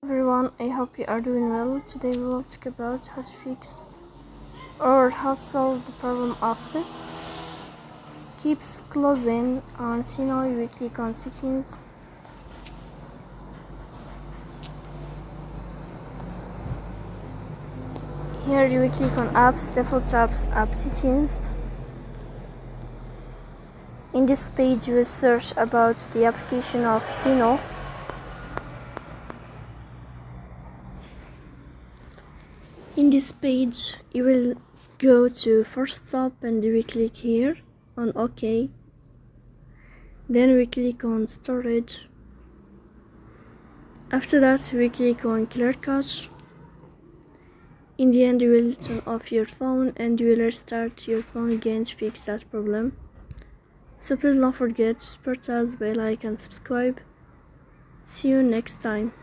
Everyone, I hope you are doing well. Today we will talk about how to fix or how to solve the problem of keeps closing on Suno. We click on settings. Here you will click on apps, default apps, app settings. In this page you will search about the application of Suno. In this page you will go to first stop and you will click here on OK. Then we click on storage. After that we click on clear cache. In the end you will turn off your phone and you will restart your phone again to fix that problem. So please don't forget to support us by like and subscribe. See you next time.